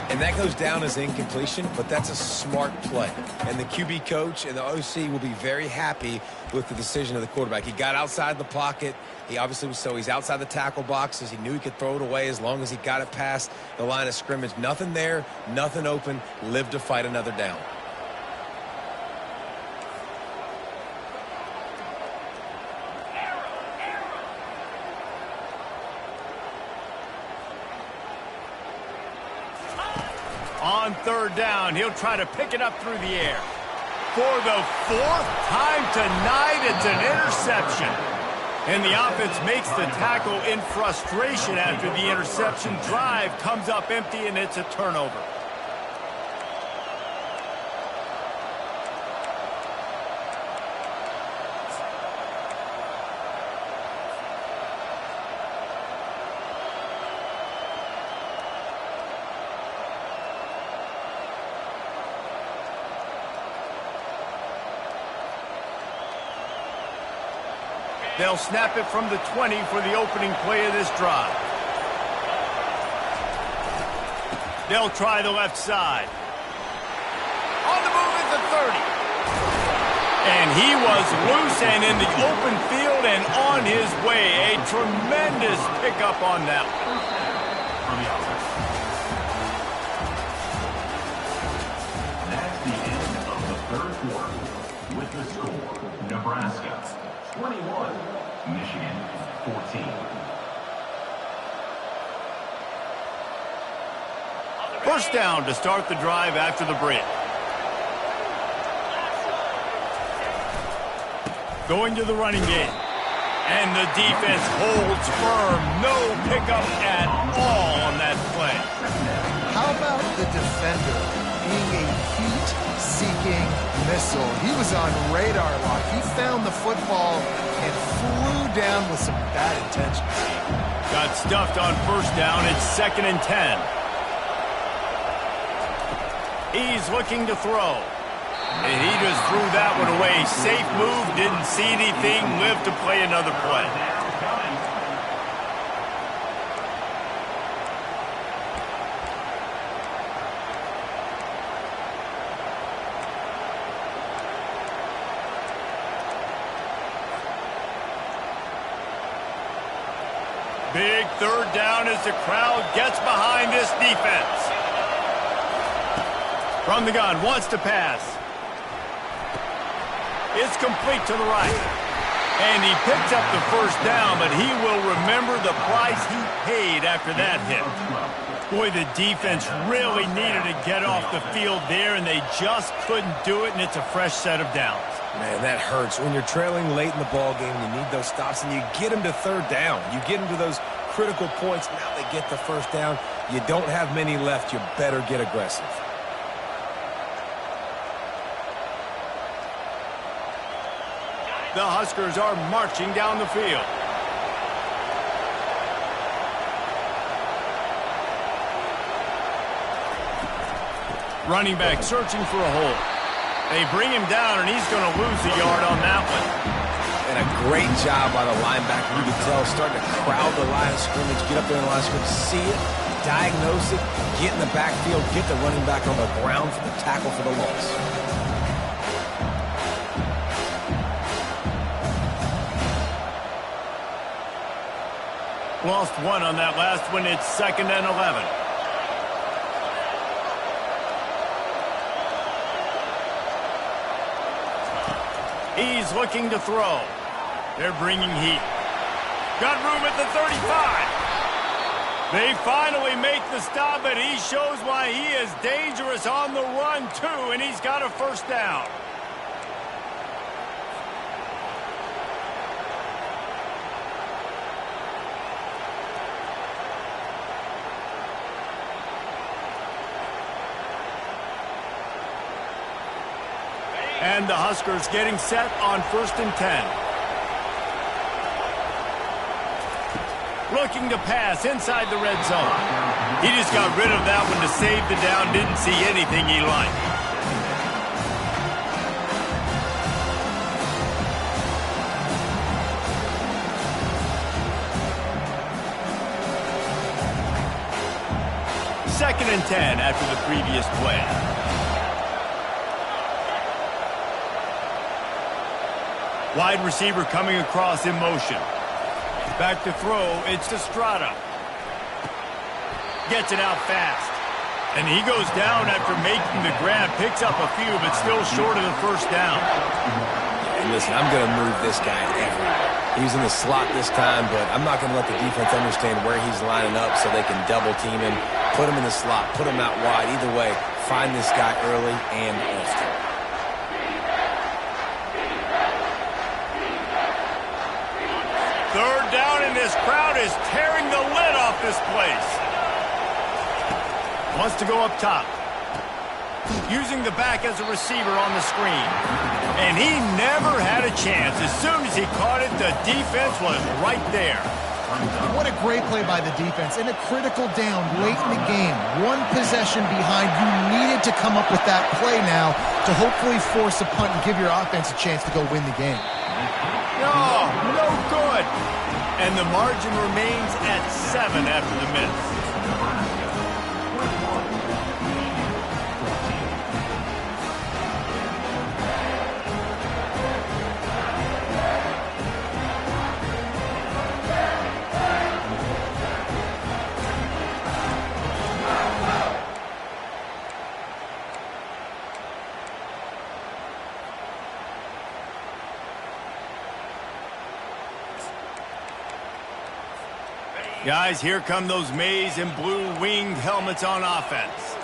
And that goes down as incompletion, but that's a smart play. And the QB coach and the OC will be very happy with the decision of the quarterback. He got outside the pocket. He obviously was he's outside the tackle boxes. He knew he could throw it away as long as he got it past the line of scrimmage. Nothing there, nothing open. Live to fight another down. On 3rd down, he'll try to pick it up through the air. For the 4th time tonight, it's an interception. And the offense makes the tackle in frustration after the interception. Drive comes up empty, and it's a turnover. They'll snap it from the 20 for the opening play of this drive. They'll try the left side. On the move at the 30. And he was loose and in the open field and on his way. A tremendous pickup on that one. That's the end of the 3rd quarter. With the score, Nebraska 21, Michigan 14. First down to start the drive after the break. Going to the running game. And the defense holds firm. No pickup at all on that play. How about the defender being a heat-seeking missile? He was on radar lock. He found the football and flew down with some bad intentions. Got stuffed on 1st down. It's 2nd and 10. He's looking to throw. And he just threw that one away. Safe move, didn't see anything, lived to play another play. Big 3rd down as the crowd gets behind this defense. From the gun, wants to pass. It's complete to the right. And he picks up the 1st down, but he will remember the price he paid after that hit. Boy, the defense really needed to get off the field there, and they just couldn't do it, and it's a fresh set of downs. Man, that hurts. When you're trailing late in the ball game, you need those stops, and you get them to 3rd down. You get them to those critical points. Now they get the 1st down. You don't have many left. You better get aggressive. The Huskers are marching down the field. Running back searching for a hole. They bring him down, and he's going to lose a yard on that one. And a great job by the linebacker. You can tell, starting to crowd the line of scrimmage, get up there in the line of scrimmage, see it, diagnose it, get in the backfield, get the running back on the ground for the tackle for the loss. Lost one on that last one. It's 2nd and 11. He's looking to throw. They're bringing heat. Got room at the 35. They finally make the stop, but he shows why he is dangerous on the run, too, and he's got a first down. And the Huskers getting set on 1st and 10. Looking to pass inside the red zone. He just got rid of that one to save the down. Didn't see anything he liked. Second and 10 after the previous play. Wide receiver coming across in motion. Back to throw, it's Estrada. Gets it out fast. And he goes down after making the grab. Picks up a few, but still short of the first down. And listen, I'm going to move this guy everywhere. He's in the slot this time, but I'm not going to let the defense understand where he's lining up so they can double team him, put him in the slot, put him out wide. Either way, find this guy early and often. Third down, and this crowd is tearing the lid off this place. Wants to go up top. Using the back as a receiver on the screen. And he never had a chance. As soon as he caught it, the defense was right there. What a great play by the defense. In a critical down late in the game, one possession behind, you needed to come up with that play now to hopefully force a punt and give your offense a chance to go win the game. No good. And the margin remains at 7 after the miss. Guys, here come those maize and blue winged helmets on offense.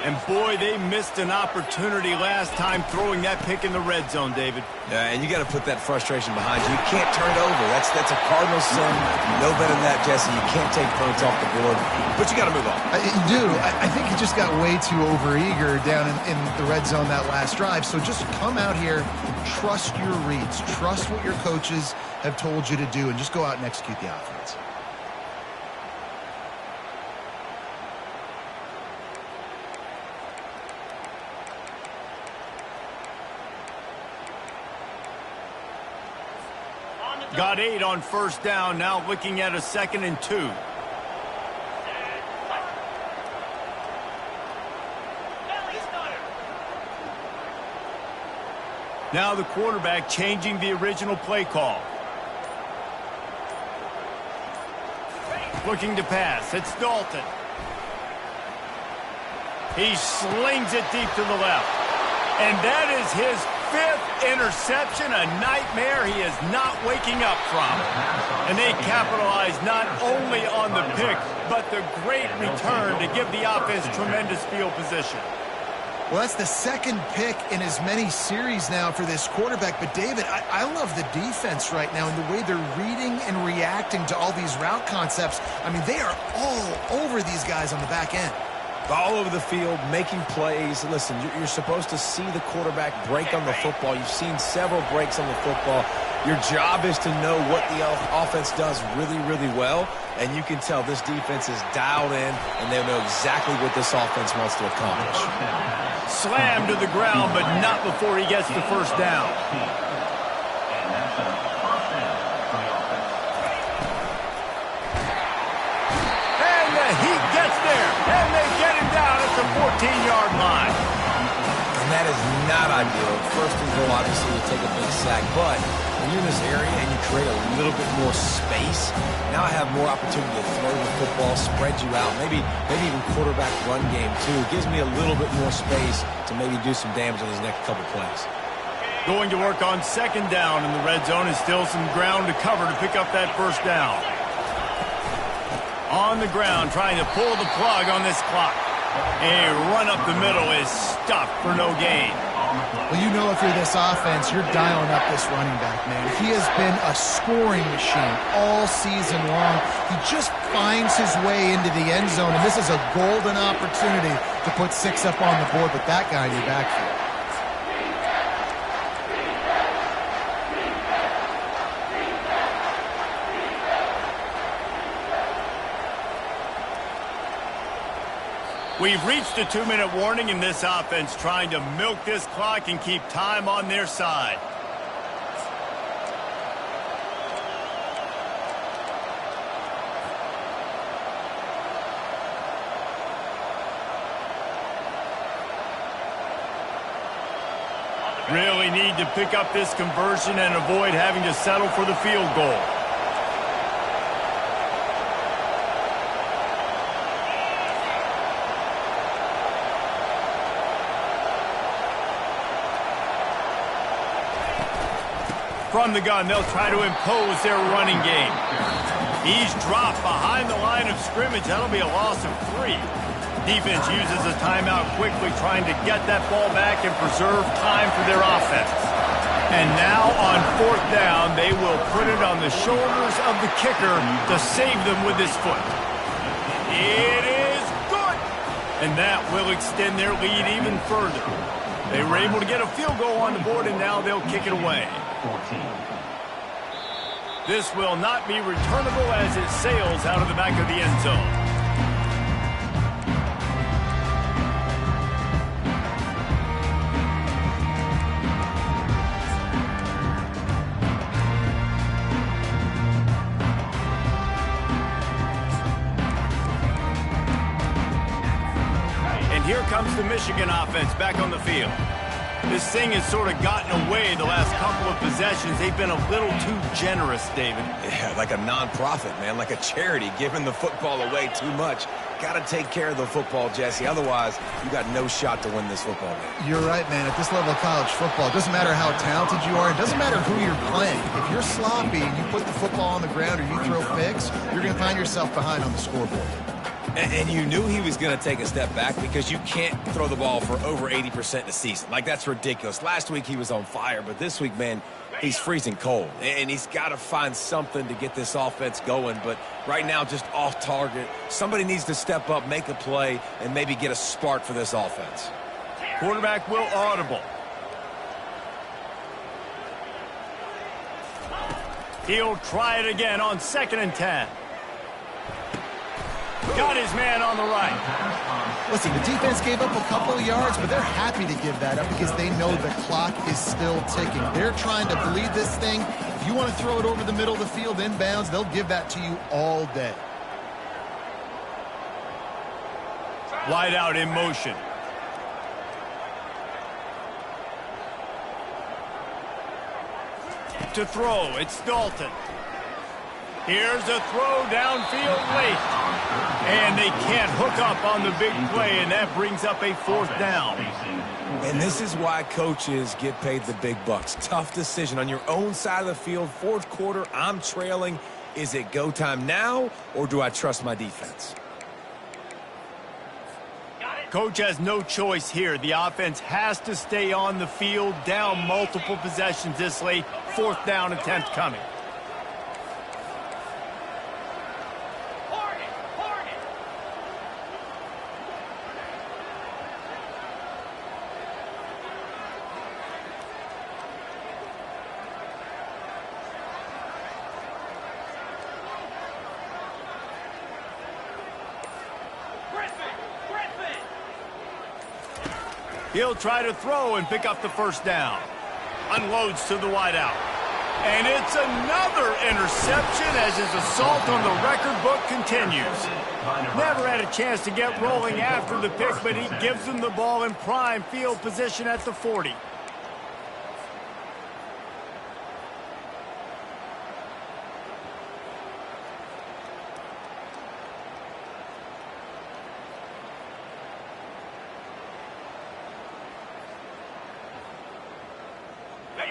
And boy, they missed an opportunity last time throwing that pick in the red zone, David. Yeah, and you got to put that frustration behind you. You can't turn it over. That's a cardinal sin. No better than that, Jesse. You can't take points off the board, but you got to move on. You do. I think he just got way too overeager down in the red zone that last drive. So just come out here, trust your reads, trust what your coaches have told you to do, and just go out and execute the offense. Got 8 on first down, now looking at a 2nd and 2. Now the quarterback changing the original play call. Looking to pass, it's Dalton. He slings it deep to the left. And that is his 5th interception, a nightmare he is not waking up from. And they capitalize not only on the pick, but the great return to give the offense tremendous field position. Well, that's the 2nd pick in as many series now for this quarterback. But, David, I love the defense right now and the way they're reading and reacting to all these route concepts. I mean, they are all over these guys on the back end. All over the field, making plays. Listen, you're supposed to see the quarterback break on the football. You've seen several breaks on the football. Your job is to know what the offense does really, really well. And you can tell this defense is dialed in, and they know exactly what this offense wants to accomplish. Slammed to the ground, but not before he gets the first down. And that's a first down for the offense. And the Heat gets there, and they get him down at the 14-yard line. And that is not ideal. First and goal, obviously, you take a big sack, but when you're in this area and you create a little bit more space, now I have more opportunity to throw the football, spread you out, maybe even quarterback run game too. It gives me a little bit more space to maybe do some damage on these next couple plays. Going to work on second down in the red zone is still some ground to cover to pick up that first down. On the ground, trying to pull the plug on this clock. A run up the middle is stuffed for no gain. Well, you know if you're this offense, you're dialing up this running back, man. He has been a scoring machine all season long. He just finds his way into the end zone, and this is a golden opportunity to put 6 up on the board with that guy in your backfield. We've reached a 2-minute warning in this offense, trying to milk this clock and keep time on their side. Really need to pick up this conversion and avoid having to settle for the field goal. From the gun, they'll try to impose their running game. He's dropped behind the line of scrimmage. That'll be a loss of 3. Defense uses a timeout quickly, trying to get that ball back and preserve time for their offense. And now on fourth down, they will put it on the shoulders of the kicker to save them with his foot. It is good! And that will extend their lead even further. They were able to get a field goal on the board, and now they'll kick it away. 14. This will not be returnable as it sails out of the back of the end zone. And here comes the Michigan offense back on the field. This thing has sort of gotten away the last couple of possessions. They've been a little too generous, David. Yeah, like a non-profit, man, like a charity, giving the football away too much. Got to take care of the football, Jesse. Otherwise, you got no shot to win this football game. You're right, man. At this level of college football, it doesn't matter how talented you are. It doesn't matter who you're playing. If you're sloppy and you put the football on the ground or you throw picks, you're going to find yourself behind on the scoreboard. And you knew he was going to take a step back because you can't throw the ball for over 80% in the season. Like, that's ridiculous. Last week he was on fire, but this week, man, he's freezing cold. And he's got to find something to get this offense going. But right now, just off target. Somebody needs to step up, make a play, and maybe get a spark for this offense. Quarterback will audible. He'll try it again on 2nd and 10. Got his man on the right. Listen, the defense gave up a couple of yards, but they're happy to give that up because they know the clock is still ticking. They're trying to bleed this thing. If you want to throw it over the middle of the field inbounds, they'll give that to you all day. Wide out in motion. To throw, it's Dalton. Here's a throw downfield late. And they can't hook up on the big play, and that brings up a 4th down. And this is why coaches get paid the big bucks. Tough decision on your own side of the field. 4th quarter, I'm trailing. Is it go time now, or do I trust my defense? Coach has no choice here. The offense has to stay on the field, down multiple possessions this late. 4th down attempt coming. He'll try to throw and pick up the first down. Unloads to the wideout. And it's another interception as his assault on the record book continues. Never had a chance to get rolling after the pick, but he gives him the ball in prime field position at the 40.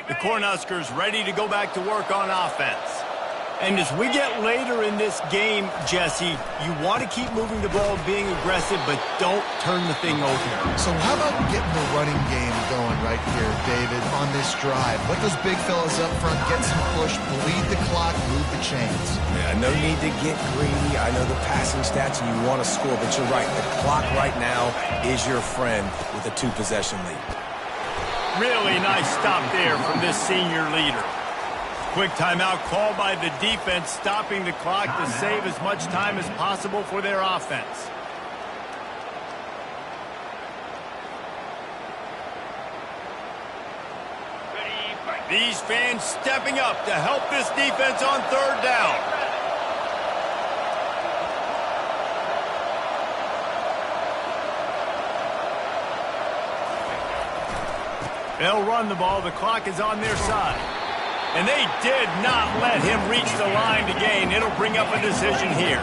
The Cornhuskers ready to go back to work on offense. And as we get later in this game, Jesse, you want to keep moving the ball, being aggressive, but don't turn the thing over. So how about getting the running game going right here, David, on this drive? Let those big fellas up front get some push, bleed the clock, move the chains. Yeah, no need to get greedy. I know the passing stats and you want to score, but you're right. The clock right now is your friend with a 2-possession lead. Really nice stop there from this senior leader. Quick timeout called by the defense, stopping the clock to save as much time as possible for their offense. These fans stepping up to help this defense on third down. They'll run the ball. The clock is on their side. And they did not let him reach the line to gain. It'll bring up a decision here.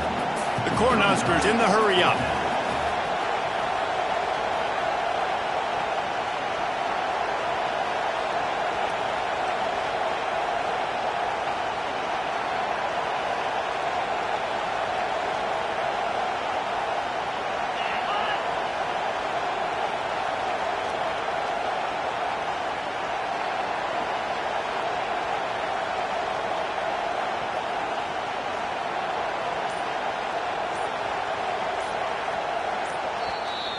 The Cornhuskers in the hurry up.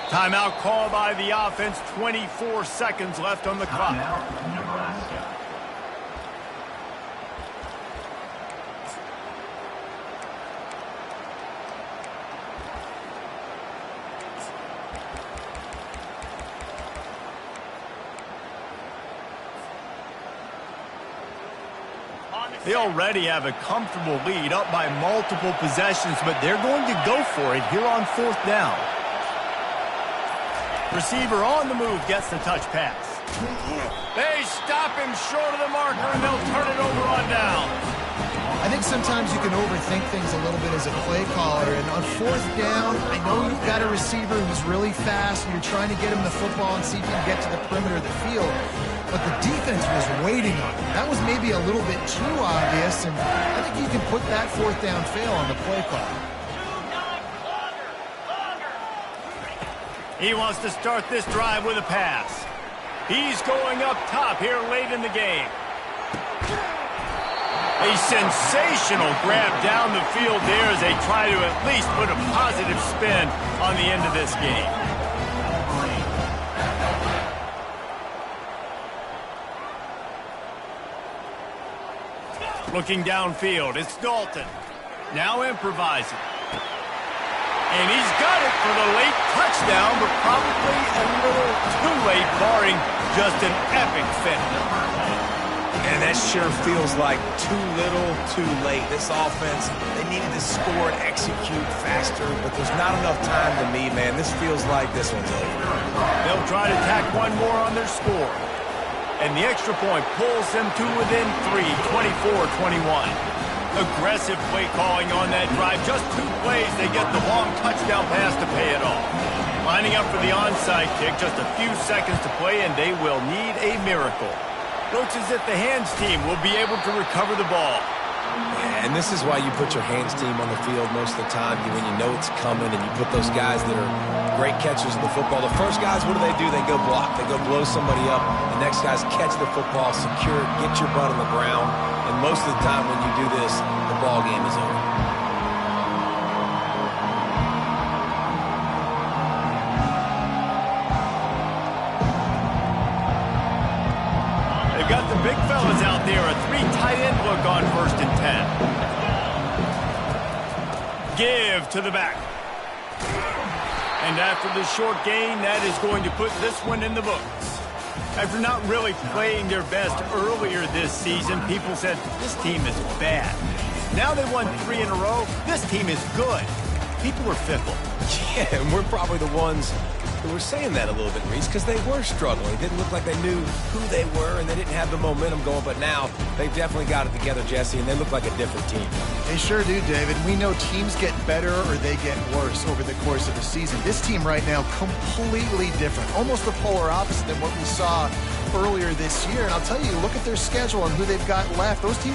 Timeout called by the offense. 24 seconds left on the clock. Nebraska. They already have a comfortable lead, up by multiple possessions, but they're going to go for it here on fourth down. Receiver on the move gets the touch pass. They stop him short of the marker, and they'll turn it over on down. I think sometimes you can overthink things a little bit as a play caller, and on fourth down, I know you've got a receiver who's really fast, and you're trying to get him the football and see if you can get to the perimeter of the field, but the defense was waiting on him. That was maybe a little bit too obvious, and I think you can put that fourth down fail on the play call. He wants to start this drive with a pass. He's going up top here late in the game. A sensational grab down the field there as they try to at least put a positive spin on the end of this game. Looking downfield, it's Dalton. Now improvising. And he's got it for the late touchdown, but probably a little too late, barring just an epic finish. And that sure feels like too little, too late. This offense, they needed to score and execute faster, but there's not enough time to me, man. This feels like this one's over. They'll try to tack one more on their score. And the extra point pulls them to within 3, 24-21. Aggressive play calling on that drive. Just 2 plays, they get the long touchdown pass to pay it off. Lining up for the onside kick, just a few seconds to play, and they will need a miracle. Looks as if the hands team will be able to recover the ball. Yeah, and this is why you put your hands team on the field most of the time, when you know it's coming, and you put those guys that are great catchers of the football. The first guys, what do? They go block. They go blow somebody up. The next guys catch the football, secure it, get your butt on the ground. And most of the time when you do this, the ball game is over. They've got the big fellas out there. A 3 tight end look on 1st and 10. Give to the back. And after the short gain, that is going to put this one in the books. After not really playing their best earlier this season, people said, this team is bad. Now they won 3 in a row. This team is good. People are fickle. Yeah, and we're probably the ones who were saying that a little bit, Reese, because they were struggling. It didn't look like they knew who they were, and they didn't have the momentum going. But now they've definitely got it together, Jesse, and they look like a different team. They sure do, David. We know teams get better or they get worse over the course of the season. This team right now, completely different. Almost the polar opposite than what we saw earlier this year. And I'll tell you, look at their schedule and who they've got left. Those teams